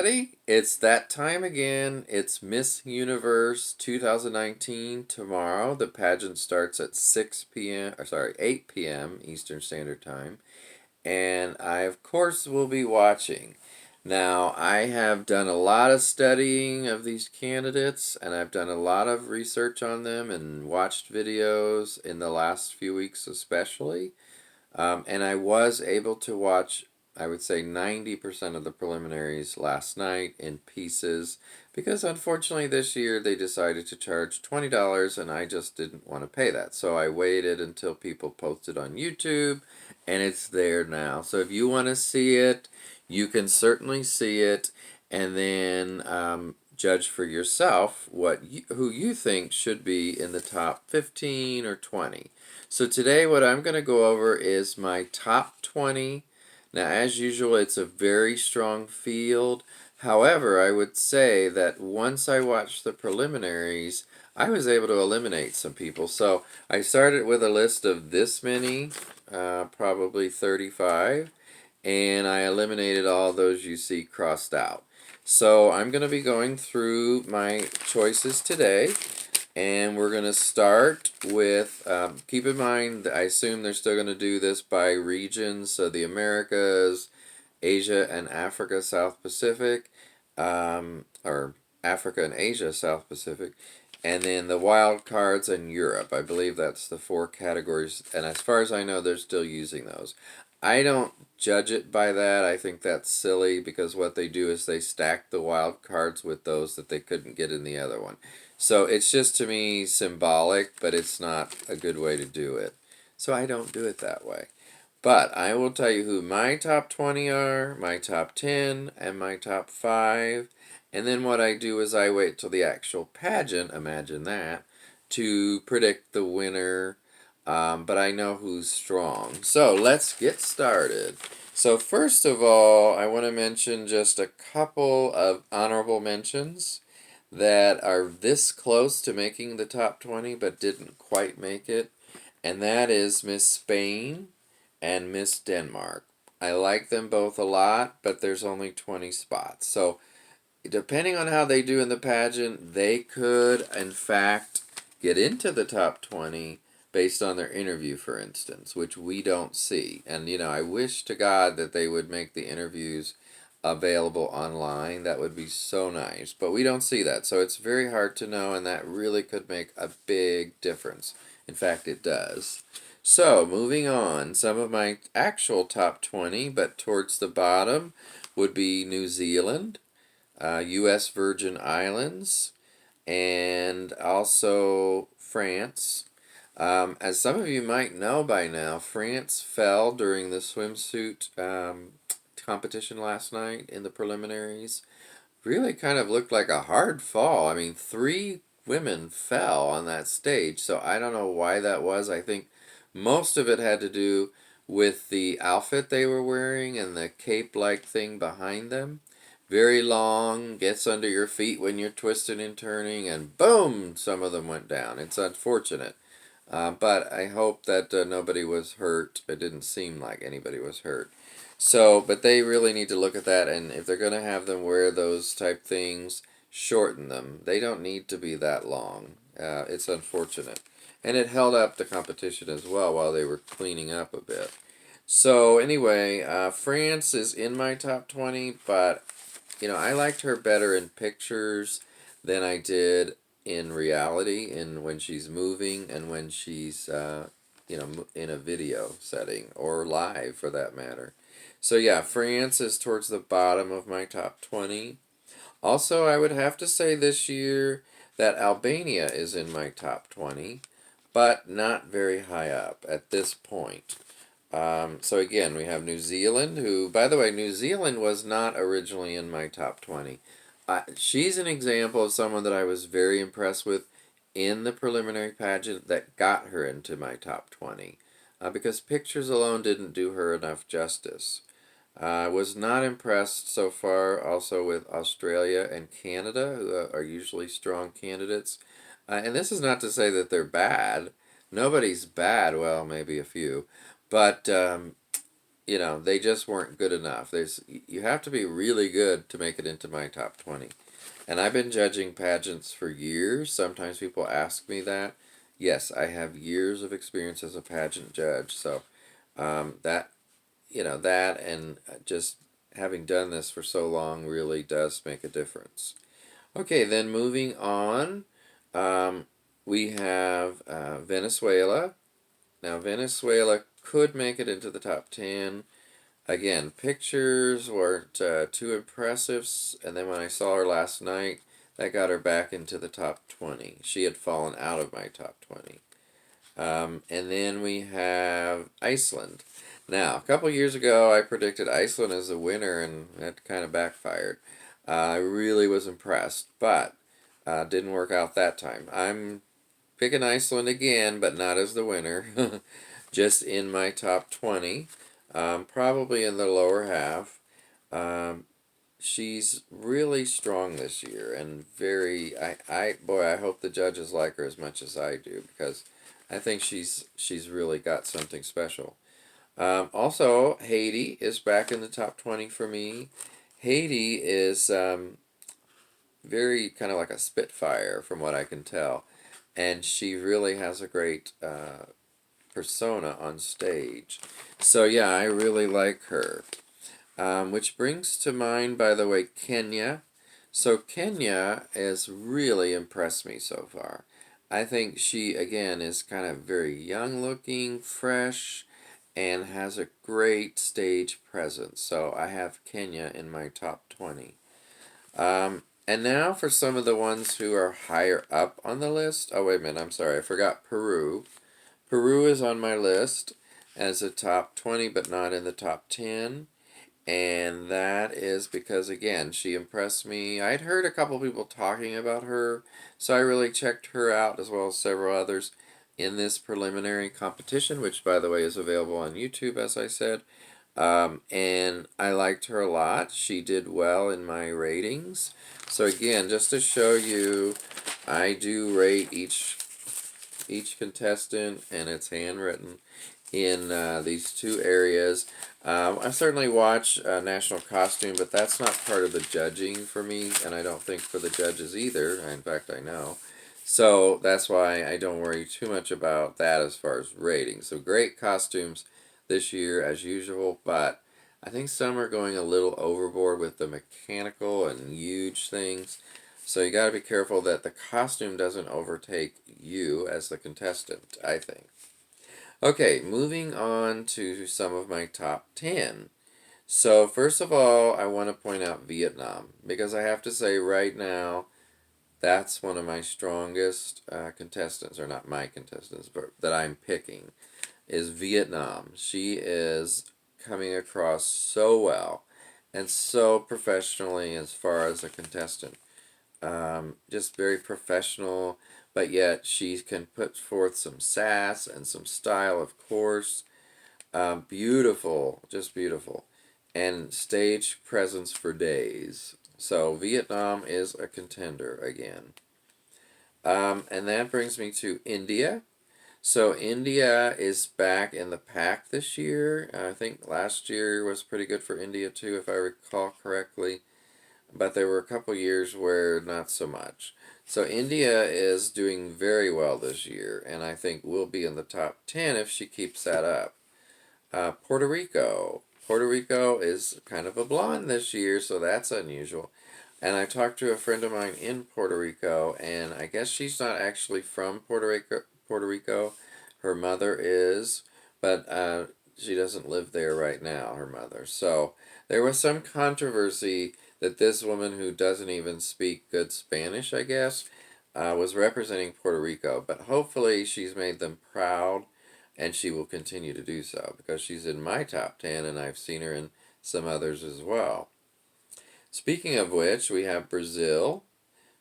everybody. It's that time again. It's Miss Universe 2019 tomorrow. The pageant starts at 6 p.m. or sorry, 8 p.m. Eastern Standard Time. And I of course will be watching. Now, I have done a lot of studying of these candidates and I've done a lot of research on them and watched videos in the last few weeks especially. And I was able to watch, I would say, 90% of the preliminaries last night in pieces because unfortunately this year they decided to charge $20 and I just didn't want to pay that. So I waited until people posted on YouTube and it's there now. So if you want to see it, you can certainly see it and then judge for yourself who you think should be in the top 15 or 20. So today what I'm going to go over is my top 20. Now as usual it's a very strong field. However, I would say that once I watched the preliminaries, I was able to eliminate some people. So I started with a list of this many, probably 35, and I eliminated all those you see crossed out. So I'm going to be going through my choices today. And we're going to start with, keep in mind, I assume they're still going to do this by regions, so the Americas, Asia and Africa, South Pacific, or Africa and Asia, South Pacific, and then the wild cards and Europe. I believe that's the four categories, and as far as I know, they're still using those. I don't judge it by that. I think that's silly because what they do is they stack the wild cards with those that they couldn't get in the other one. So it's just to me symbolic, but it's not a good way to do it. So I don't do it that way. But I will tell you who my top 20 are, my top 10, and my top 5. And then what I do is I wait till the actual pageant, imagine that, to predict the winner. But I know who's strong. So let's get started. So first of all, I want to mention just a couple of honorable mentions that are this close to making the top 20 but didn't quite make it. And that is Miss Spain and Miss Denmark. I like them both a lot, but there's only 20 spots. So depending on how they do in the pageant, they could, in fact, get into the top 20 based on their interview, for instance, which we don't see. And, I wish to God that they would make the interviews available online. That would be so nice. But we don't see that. So it's very hard to know, and that really could make a big difference. In fact, it does. So, moving on, some of my actual top 20, but towards the bottom, would be New Zealand, U.S. Virgin Islands, and also France. As some of you might know by now, France fell during the swimsuit competition last night in the preliminaries. Really kind of looked like a hard fall. I mean, 3 women fell on that stage, so I don't know why that was. I think most of it had to do with the outfit they were wearing and the cape-like thing behind them. Very long, gets under your feet when you're twisting and turning, and boom, some of them went down. It's unfortunate. But I hope that nobody was hurt. It didn't seem like anybody was hurt. So, but they really need to look at that, and if they're going to have them wear those type things, shorten them. They don't need to be that long. It's unfortunate. And it held up the competition as well while they were cleaning up a bit. So anyway, France is in my top 20, but, I liked her better in pictures than I did in reality, in when she's moving and when she's, in a video setting or live for that matter. So yeah, France is towards the bottom of my top 20. Also, I would have to say this year that Albania is in my top 20, but not very high up at this point. So again, we have New Zealand, who, by the way, New Zealand was not originally in my top 20. She's an example of someone that I was very impressed with in the preliminary pageant that got her into my top 20. Because pictures alone didn't do her enough justice. I was not impressed so far also with Australia and Canada, who are usually strong candidates. And this is not to say that they're bad. Nobody's bad, well, maybe a few. But they just weren't good enough. You have to be really good to make it into my top 20. And I've been judging pageants for years. Sometimes people ask me that. Yes, I have years of experience as a pageant judge. So that that and just having done this for so long really does make a difference. Okay, then moving on, um, we have Venezuela. Now, Venezuela could make it into the top 10. Again, pictures weren't too impressive, and then when I saw her last night, that got her back into the top 20. She had fallen out of my top 20. And then we have Iceland. Now, a couple years ago, I predicted Iceland as a winner, and that kind of backfired. I really was impressed, but didn't work out that time. I'm picking Iceland again, but not as the winner, just in my top 20, probably in the lower half. Um, she's really strong this year and boy, I hope the judges like her as much as I do because I think she's really got something special. Also, Haiti is back in the top 20 for me. Haiti is very kind of like a spitfire from what I can tell, and she really has a great persona on stage. So yeah, I really like her. Which brings to mind, by the way, Kenya. So Kenya has really impressed me so far. I think she, again, is kind of very young looking, fresh, and has a great stage presence. So I have Kenya in my top 20. And now for some of the ones who are higher up on the list. Oh, wait a minute, I'm sorry, I forgot Peru. Peru is on my list as a top 20, but not in the top 10. And that is because, again, she impressed me. I'd heard a couple people talking about her, so I really checked her out as well as several others in this preliminary competition, which, by the way, is available on YouTube, as I said. And I liked her a lot. She did well in my ratings. So, again, just to show you, I do rate each contestant, and it's handwritten in these two areas. I certainly watch National Costume, but that's not part of the judging for me, and I don't think for the judges either. In fact, I know. So that's why I don't worry too much about that as far as ratings. So great costumes this year as usual, but I think some are going a little overboard with the mechanical and huge things. So you got to be careful that the costume doesn't overtake you as the contestant, I think. Okay, moving on to some of my top 10. So, first of all, I want to point out Vietnam because I have to say right now that's one of my strongest contestants, or not my contestants, but that I'm picking, is Vietnam. She is coming across so well and so professionally as far as a contestant. Just very professional, but yet she can put forth some sass and some style, of course. Beautiful, just beautiful. And stage presence for days. So Vietnam is a contender again. And that brings me to India. So India is back in the pack this year. I think last year was pretty good for India too, if I recall correctly. But there were a couple years where not so much. So India is doing very well this year, and I think will be in the top 10 if she keeps that up. Puerto Rico. Puerto Rico is kind of a blonde this year, so that's unusual. And I talked to a friend of mine in Puerto Rico, and I guess she's not actually from Puerto Rico. Puerto Rico, her mother is, but she doesn't live there right now. Her mother. So there was some controversy that this woman who doesn't even speak good Spanish, I guess, was representing Puerto Rico. But hopefully, she's made them proud and she will continue to do so because she's in my top 10 and I've seen her in some others as well. Speaking of which, we have Brazil.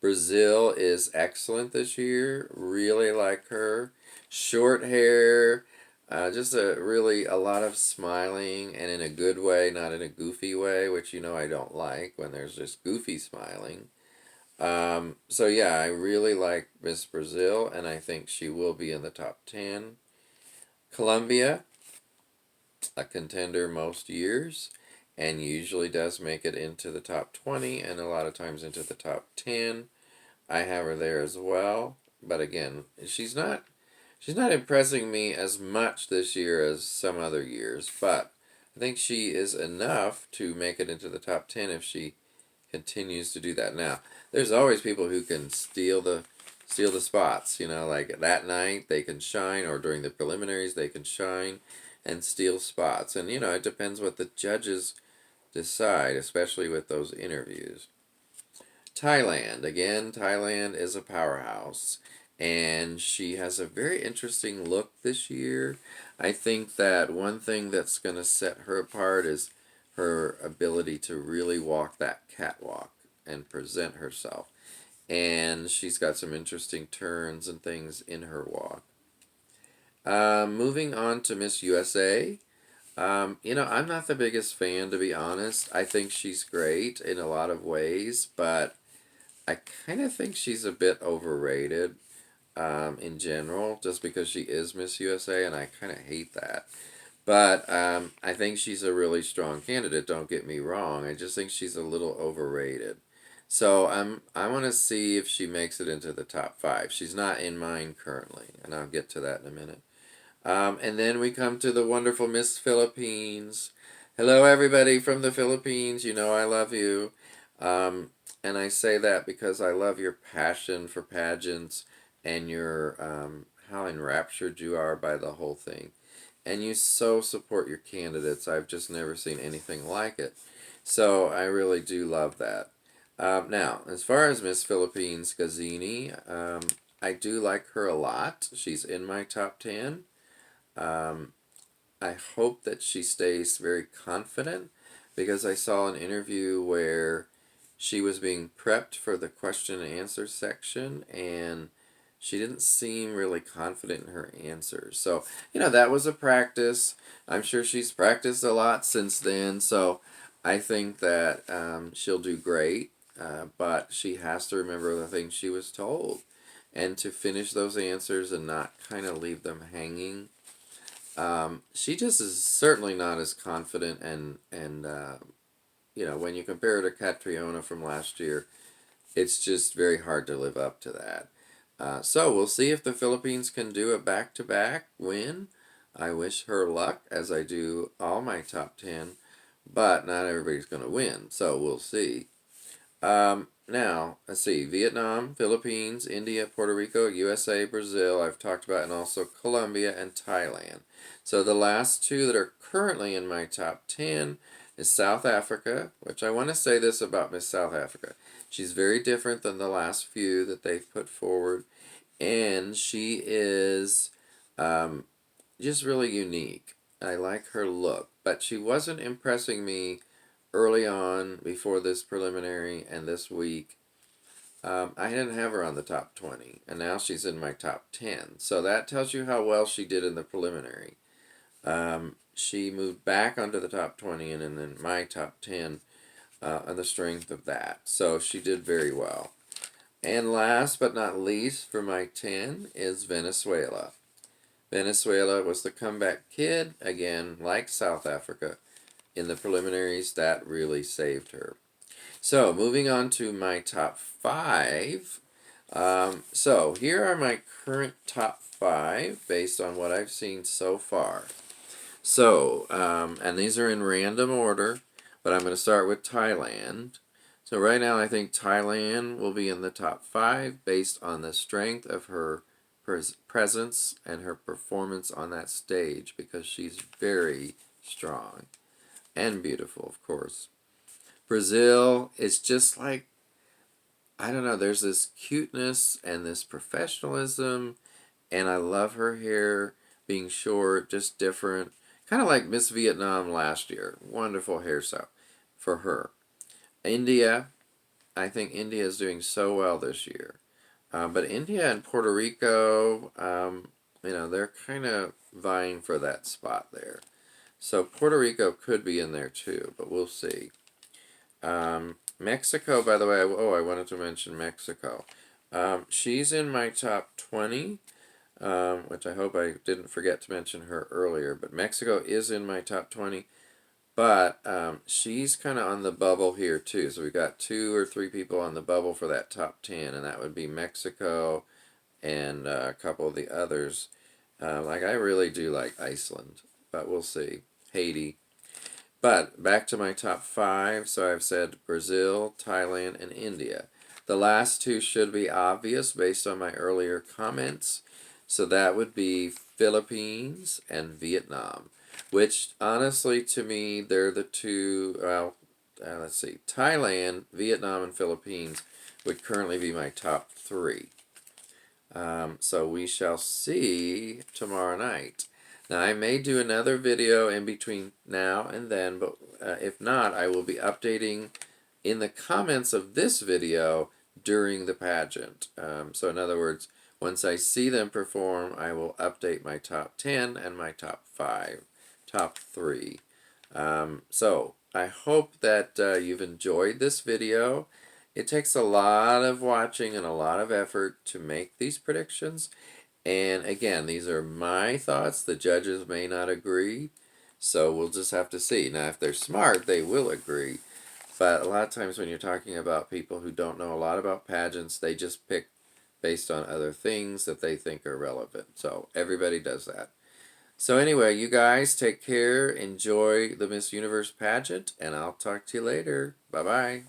Brazil is excellent this year. Really like her. Short hair, just a lot of smiling and in a good way, not in a goofy way, which I don't like when there's just goofy smiling. So yeah, I really like Miss Brazil, and I think she will be in the top 10. Colombia. a contender most years and usually does make it into the top 20 and a lot of times into the top 10. I have her there as well, but again, she's not impressing me as much this year as some other years, but I think she is enough to make it into the top 10 if she continues to do that. Now, there's always people who can steal the spots, like that night they can shine or during the preliminaries they can shine and steal spots. And it depends what the judges decide, especially with those interviews. Thailand. Again, Thailand is a powerhouse. And she has a very interesting look this year. I think that one thing that's going to set her apart is her ability to really walk that catwalk and present herself. And she's got some interesting turns and things in her walk. Moving on to Miss USA. I'm not the biggest fan, to be honest. I think she's great in a lot of ways, but I kind of think she's a bit overrated in general, just because she is Miss USA, and I kind of hate that. But I think she's a really strong candidate. Don't get me wrong. I just think she's a little overrated. So I want to see if she makes it into the top five. She's not in mine currently, and I'll get to that in a minute. And then we come to the wonderful Miss Philippines. Hello, everybody from the Philippines. You know I love you. And I say that because I love your passion for pageants and your how enraptured you are by the whole thing. And you so support your candidates. I've just never seen anything like it. So I really do love that. Now, as far as Miss Philippines Gazini, I do like her a lot. She's in my top 10. Um, I hope that she stays very confident because I saw an interview where she was being prepped for the question and answer section and she didn't seem really confident in her answers. So, that was a practice. I'm sure she's practiced a lot since then, so I think that she'll do great, but she has to remember the things she was told and to finish those answers and not kind of leave them hanging. She just is certainly not as confident, and when you compare her to Catriona from last year, it's just very hard to live up to that. So we'll see if the Philippines can do a back-to-back win. I wish her luck, as I do all my top 10, but not everybody's going to win, so we'll see. Now, let's see, Vietnam, Philippines, India, Puerto Rico, USA, Brazil, I've talked about, and also Colombia and Thailand. So the last two that are currently in my top 10 is South Africa, which I want to say this about Miss South Africa. She's very different than the last few that they've put forward, and she is just really unique. I like her look, but she wasn't impressing me early on before this preliminary and this week. I didn't have her on the top 20, and now she's in my top 10. So that tells you how well she did in the preliminary. She moved back onto the top 20 and in my top 10 on the strength of that. So she did very well. And last but not least for my 10 is Venezuela. Venezuela was the comeback kid, again, like South Africa. In the preliminaries, that really saved her. So, moving on to my top 5. So, here are my current top 5 based on what I've seen so far. So, and these are in random order, but I'm going to start with Thailand. So, right now, I think Thailand will be in the top 5 based on the strength of her presence and her performance on that stage because she's very strong and beautiful, of course. Brazil is just like, I don't know, there's this cuteness and this professionalism, and I love her hair being short, just different. Kind of like Miss Vietnam last year. Wonderful hairstyle for her. India, I think India is doing so well this year. But India and Puerto Rico, they're kind of vying for that spot there. So Puerto Rico could be in there too, but we'll see. Mexico, by the way, I wanted to mention Mexico. She's in my top 20. which I hope I didn't forget to mention her earlier. But Mexico is in my top 20. But she's kind of on the bubble here too. So we got 2 or 3 people on the bubble for that top 10, and that would be Mexico and a couple of the others. Like I really do like Iceland, but we'll see. Haiti. But back to my top 5. So I've said Brazil, Thailand, and India. The last 2 should be obvious based on my earlier comments. So that would be Philippines and Vietnam, which honestly to me they're the 2. Well, let's see, Thailand, Vietnam, and Philippines would currently be my top 3. So we shall see tomorrow night. Now I may do another video in between now and then, but if not, I will be updating in the comments of this video during the pageant. So in other words, once I see them perform, I will update my top 10 and my top 5, top 3. So I hope that you've enjoyed this video. It takes a lot of watching and a lot of effort to make these predictions. And again, these are my thoughts. The judges may not agree. So we'll just have to see. Now, if they're smart, they will agree. But a lot of times when you're talking about people who don't know a lot about pageants, they just pick based on other things that they think are relevant. So everybody does that. So anyway, you guys take care. Enjoy the Miss Universe pageant. And I'll talk to you later. Bye-bye.